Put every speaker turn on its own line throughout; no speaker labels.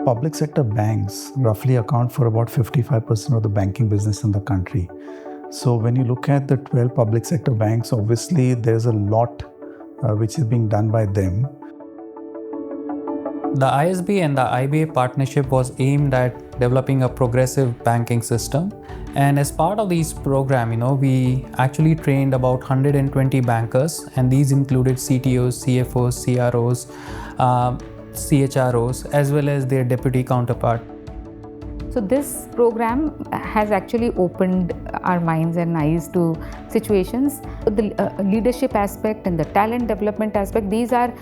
Public sector banks roughly account for about 55% of the banking business in the country. So when you look at the 12 public sector banks, obviously there's a lot which is being done by them.
The ISB and the IBA partnership was aimed at developing a progressive banking system. And as part of this program, we actually trained about 120 bankers, and these included CTOs, CFOs, CROs, CHROs, as well as their deputy counterpart.
So this program has actually opened our minds and eyes to situations. The leadership aspect and the talent development aspect, these are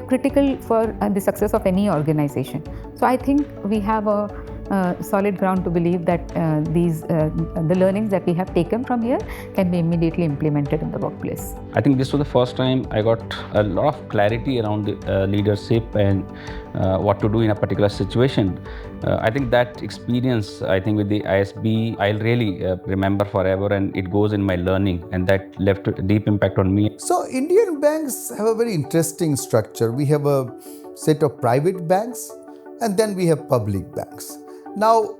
critical for the success of any organization. So I think we have a solid ground to believe that the learnings that we have taken from here can be immediately implemented in the workplace.
I think this was the first time I got a lot of clarity around the leadership and what to do in a particular situation. I think that experience, with the ISB, I'll really remember forever, and it goes in my learning, and that left a deep impact on me.
So Indian banks have a very interesting structure. We have a set of private banks, and then we have public banks. Now,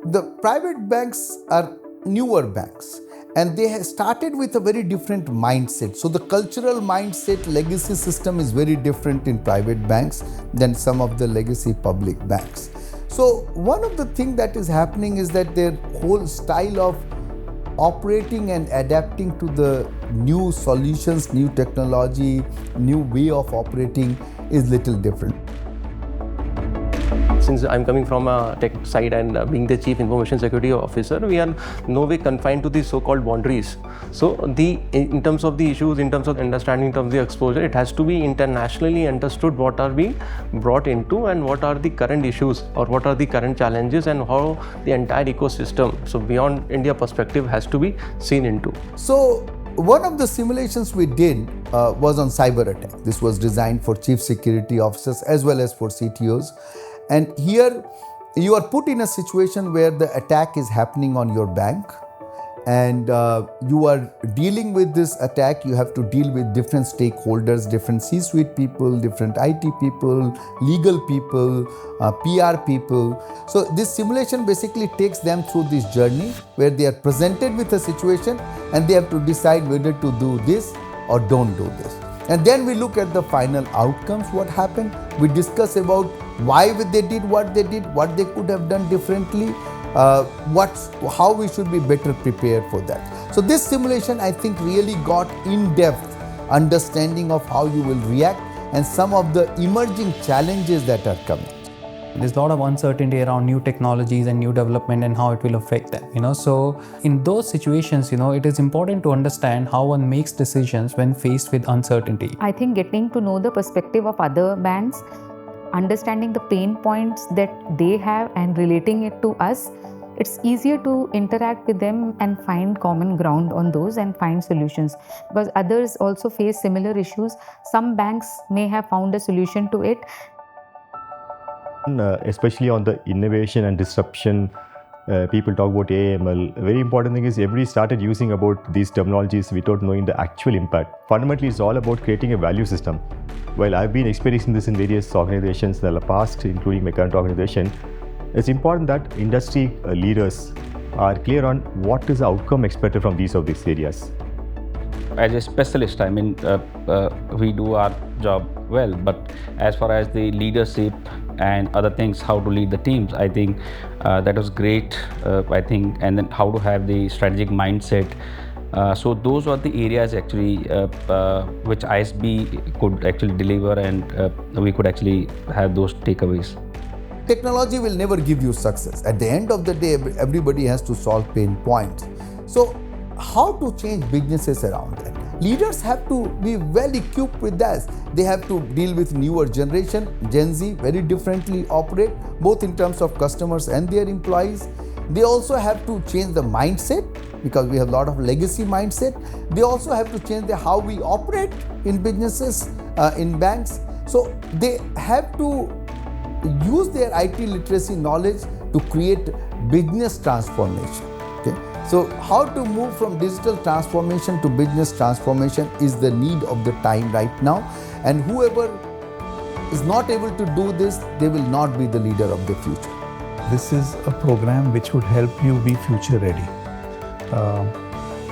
the private banks are newer banks, and they have started with a very different mindset. So the cultural mindset, legacy system is very different in private banks than some of the legacy public banks. So one of the things that is happening is that their whole style of operating and adapting to the new solutions, new technology, new way of operating is little different.
Since I'm coming from a tech side and being the Chief Information Security Officer, we are no way confined to the so-called boundaries. So in terms of the issues, in terms of understanding, in terms of the exposure, it has to be internationally understood what are being brought into and what are the current issues or what are the current challenges and how the entire ecosystem, so beyond India perspective, has to be seen into.
So one of the simulations we did was on cyber attack. This was designed for Chief Security Officers as well as for CTOs. And here you are put in a situation where the attack is happening on your bank, and you are dealing with this attack. You have to deal with different stakeholders, different C-suite people, different IT people, legal people, PR people. So this simulation basically takes them through this journey where they are presented with a situation and they have to decide whether to do this or don't do this. And then we look at the final outcomes, what happened. We discuss about why they did, what they could have done differently, how we should be better prepared for that. So this simulation, I think, really got in-depth understanding of how you will react and some of the emerging challenges that are coming.
There's a lot of uncertainty around new technologies and new development and how it will affect them, So in those situations, it is important to understand how one makes decisions when faced with uncertainty.
I think getting to know the perspective of other banks, understanding the pain points that they have and relating it to us, it's easier to interact with them and find common ground on those and find solutions, because others also face similar issues. Some banks may have found a solution to it.
Especially on the innovation and disruption, people talk about AML. A very important thing is everybody started using about these terminologies without knowing the actual impact. Fundamentally, it's all about creating a value system. While I've been experiencing this in various organizations in the past, including my current organization, it's important that industry leaders are clear on what is the outcome expected from these areas.
As a specialist, we do our job well, but as far as the leadership and other things, how to lead the teams, I think that was great, and then how to have the strategic mindset. So those were the areas actually which ISB could actually deliver, and we could actually have those takeaways.
Technology will never give you success. At the end of the day, everybody has to solve pain points. So how to change businesses around that? Leaders have to be well equipped with that. They have to deal with newer generation, Gen Z, very differently operate, both in terms of customers and their employees. They also have to change the mindset, because we have a lot of legacy mindset. They also have to change how we operate in businesses, in banks. So they have to use their IT literacy knowledge to create business transformation. Okay? So how to move from digital transformation to business transformation is the need of the time right now. And whoever is not able to do this, they will not be the leader of the future.
This is a program which would help you be future ready,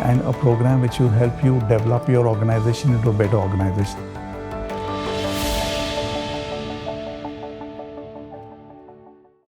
and a program which will help you develop your organization into a better organization.